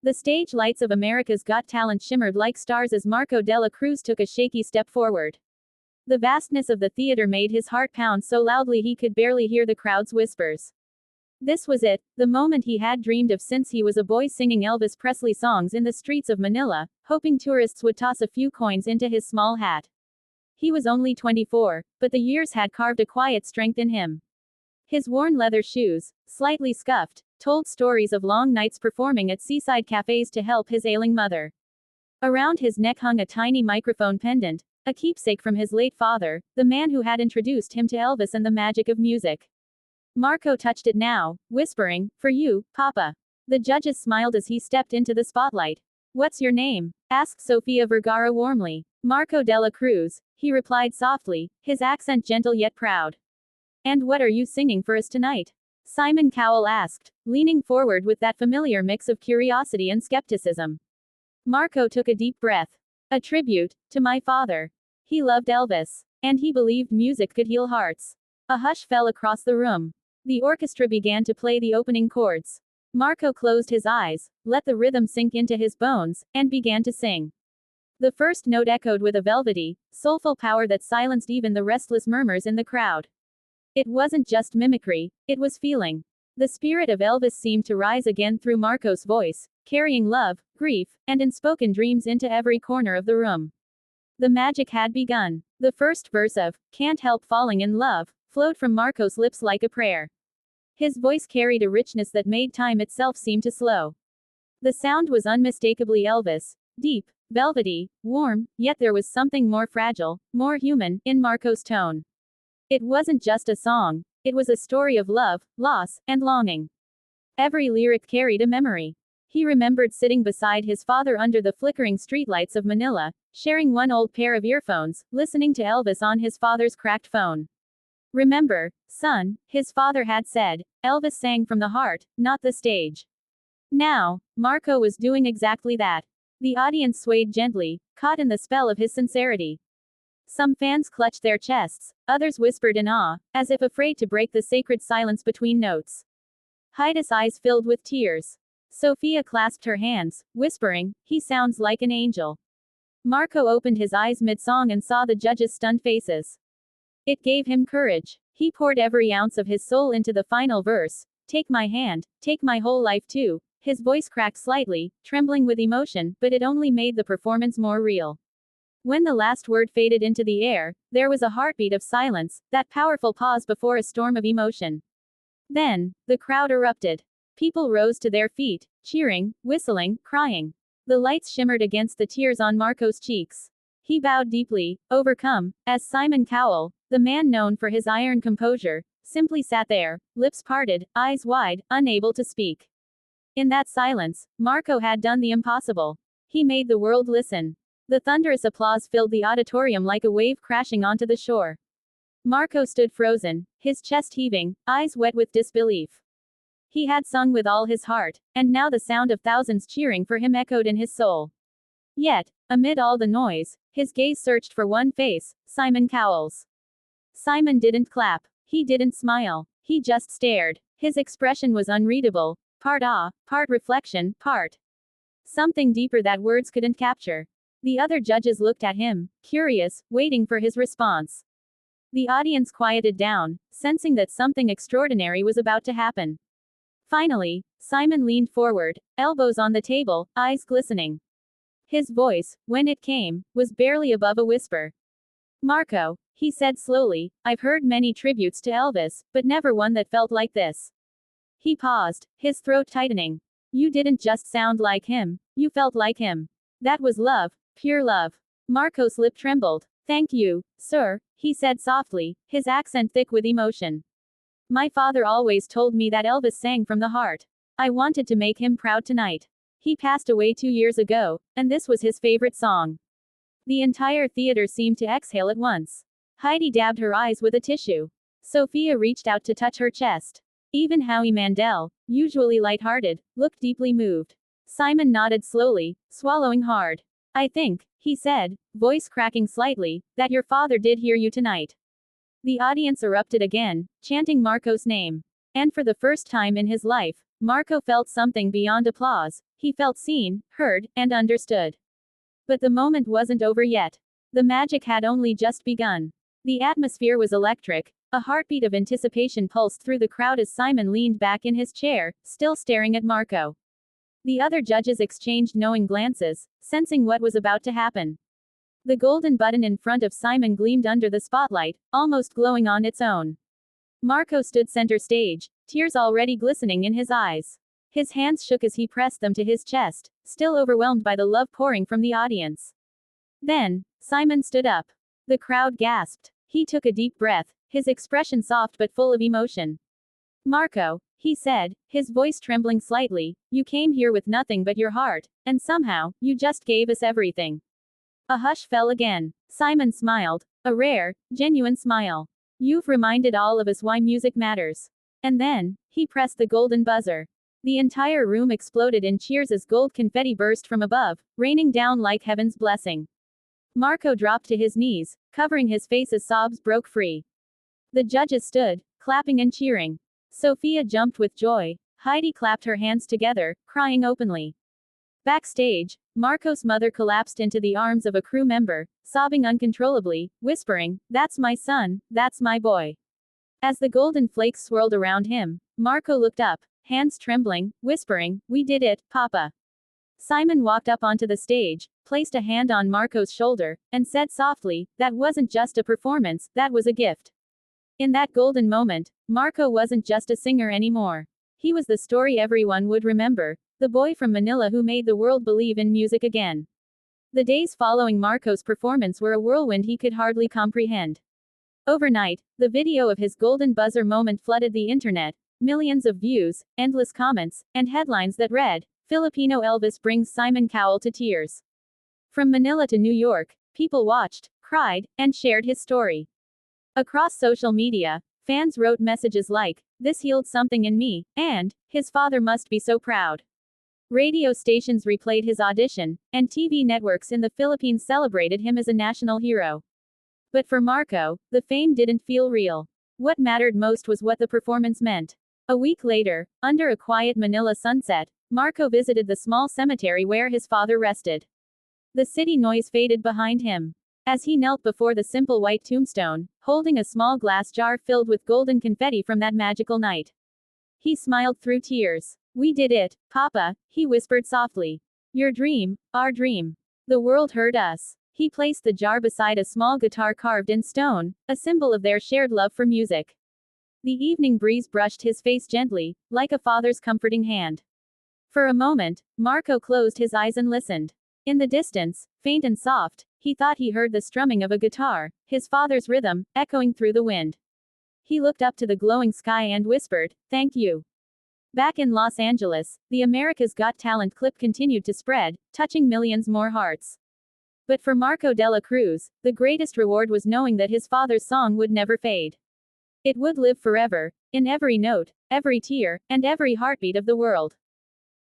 The stage lights of America's Got Talent shimmered like stars as Marco Dela Cruz took a shaky step forward. The vastness of the theater made his heart pound so loudly he could barely hear the crowd's whispers. This was it, the moment he had dreamed of since he was a boy, singing Elvis Presley songs in the streets of Manila, hoping tourists would toss a few coins into his small hat. He was only 24, but the years had carved a quiet strength in him. His worn leather shoes, slightly scuffed, told stories of long nights performing at seaside cafes to help his ailing mother. Around his neck hung a tiny microphone pendant, a keepsake from his late father, the man who had introduced him to Elvis and the magic of music. Marco touched it now, whispering, "For you, Papa." The judges smiled as he stepped into the spotlight. "What's your name?" asked Sofia Vergara warmly. "Marco Dela Cruz," he replied softly, his accent gentle yet proud. "And what are you singing for us tonight?" Simon Cowell asked, leaning forward with that familiar mix of curiosity and skepticism. Marco took a deep breath. "A tribute to my father. He loved Elvis. And he believed music could heal hearts." A hush fell across the room. The orchestra began to play the opening chords. Marco closed his eyes, let the rhythm sink into his bones, and began to sing. The first note echoed with a velvety, soulful power that silenced even the restless murmurs in the crowd. It wasn't just mimicry, it was feeling. The spirit of Elvis seemed to rise again through Marco's voice, carrying love, grief, and unspoken dreams into every corner of the room. The magic had begun. The first verse of "Can't Help Falling in Love" flowed from Marco's lips like a prayer. His voice carried a richness that made time itself seem to slow. The sound was unmistakably Elvis, deep, velvety, warm, yet there was something more fragile, more human, in Marco's tone. It wasn't just a song, it was a story of love, loss, and longing. Every lyric carried a memory. He remembered sitting beside his father under the flickering streetlights of Manila, sharing one old pair of earphones, listening to Elvis on his father's cracked phone. "Remember, son," his father had said, "Elvis sang from the heart, not the stage." Now, Marco was doing exactly that. The audience swayed gently, caught in the spell of his sincerity. Some fans clutched their chests, others whispered in awe, as if afraid to break the sacred silence between notes. Heidi's eyes filled with tears. Sofia clasped her hands, whispering, "He sounds like an angel." Marco opened his eyes mid-song and saw the judges' stunned faces. It gave him courage. He poured every ounce of his soul into the final verse, "Take my hand, take my whole life too." His voice cracked slightly, trembling with emotion, but it only made the performance more real. When the last word faded into the air, there was a heartbeat of silence, that powerful pause before a storm of emotion. Then, the crowd erupted. People rose to their feet, cheering, whistling, crying. The lights shimmered against the tears on Marco's cheeks. He bowed deeply, overcome, as Simon Cowell, the man known for his iron composure, simply sat there, lips parted, eyes wide, unable to speak. In that silence, Marco had done the impossible. He made the world listen. The thunderous applause filled the auditorium like a wave crashing onto the shore. Marco stood frozen, his chest heaving, eyes wet with disbelief. He had sung with all his heart, and now the sound of thousands cheering for him echoed in his soul. Yet, amid all the noise, his gaze searched for one face, Simon Cowell's. Simon didn't clap. He didn't smile. He just stared. His expression was unreadable, part awe, part reflection, part something deeper that words couldn't capture. The other judges looked at him, curious, waiting for his response. The audience quieted down, sensing that something extraordinary was about to happen. Finally, Simon leaned forward, elbows on the table, eyes glistening. His voice, when it came, was barely above a whisper. "Marco," he said slowly, "I've heard many tributes to Elvis, but never one that felt like this." He paused, his throat tightening. "You didn't just sound like him, you felt like him. That was love, pure love." Marco's lip trembled. "Thank you, sir," he said softly, his accent thick with emotion. "My father always told me that Elvis sang from the heart. I wanted to make him proud tonight. He passed away 2 years ago, and this was his favorite song." The entire theater seemed to exhale at once. Heidi dabbed her eyes with a tissue. Sofia reached out to touch her chest. Even Howie Mandel, usually light-hearted, looked deeply moved. Simon nodded slowly, swallowing hard. "I think," he said, voice cracking slightly, "that your father did hear you tonight." The audience erupted again, chanting Marco's name. And for the first time in his life, Marco felt something beyond applause. He felt seen, heard, and understood. But the moment wasn't over yet. The magic had only just begun. The atmosphere was electric. A heartbeat of anticipation pulsed through the crowd as Simon leaned back in his chair, still staring at Marco. The other judges exchanged knowing glances, sensing what was about to happen. The golden button in front of Simon gleamed under the spotlight, almost glowing on its own. Marco stood center stage, tears already glistening in his eyes. His hands shook as he pressed them to his chest, still overwhelmed by the love pouring from the audience. Then, Simon stood up. The crowd gasped. He took a deep breath, his expression soft but full of emotion. "Marco," he said, his voice trembling slightly, "you came here with nothing but your heart, and somehow, you just gave us everything." A hush fell again. Simon smiled, a rare, genuine smile. "You've reminded all of us why music matters." And then, he pressed the golden buzzer. The entire room exploded in cheers as gold confetti burst from above, raining down like heaven's blessing. Marco dropped to his knees, covering his face as sobs broke free. The judges stood, clapping and cheering. Sophia jumped with joy. Heidi clapped her hands together, crying openly. Backstage, Marco's mother collapsed into the arms of a crew member, sobbing uncontrollably, whispering, "That's my son, that's my boy." As the golden flakes swirled around him, Marco looked up, hands trembling, whispering, "We did it, Papa." Simon walked up onto the stage, placed a hand on Marco's shoulder, and said softly, "That wasn't just a performance, that was a gift." In that golden moment, Marco wasn't just a singer anymore. He was the story everyone would remember, the boy from Manila who made the world believe in music again. The days following Marco's performance were a whirlwind he could hardly comprehend. Overnight, the video of his golden buzzer moment flooded the internet, millions of views, endless comments, and headlines that read, "Filipino Elvis brings Simon Cowell to tears." From Manila to New York, people watched, cried, and shared his story. Across social media, fans wrote messages like, "This healed something in me," and, "His father must be so proud." Radio stations replayed his audition, and TV networks in the Philippines celebrated him as a national hero. But for Marco, the fame didn't feel real. What mattered most was what the performance meant. A week later, under a quiet Manila sunset, Marco visited the small cemetery where his father rested. The city noise faded behind him. As he knelt before the simple white tombstone, holding a small glass jar filled with golden confetti from that magical night, he smiled through tears. "We did it, Papa," he whispered softly. "Your dream, our dream. The world heard us." He placed the jar beside a small guitar carved in stone, a symbol of their shared love for music. The evening breeze brushed his face gently, like a father's comforting hand. For a moment, Marco closed his eyes and listened. In the distance, faint and soft, he thought he heard the strumming of a guitar, his father's rhythm, echoing through the wind. He looked up to the glowing sky and whispered, "Thank you." Back in Los Angeles, the America's Got Talent clip continued to spread, touching millions more hearts. But for Marco Dela Cruz, the greatest reward was knowing that his father's song would never fade. It would live forever, in every note, every tear, and every heartbeat of the world.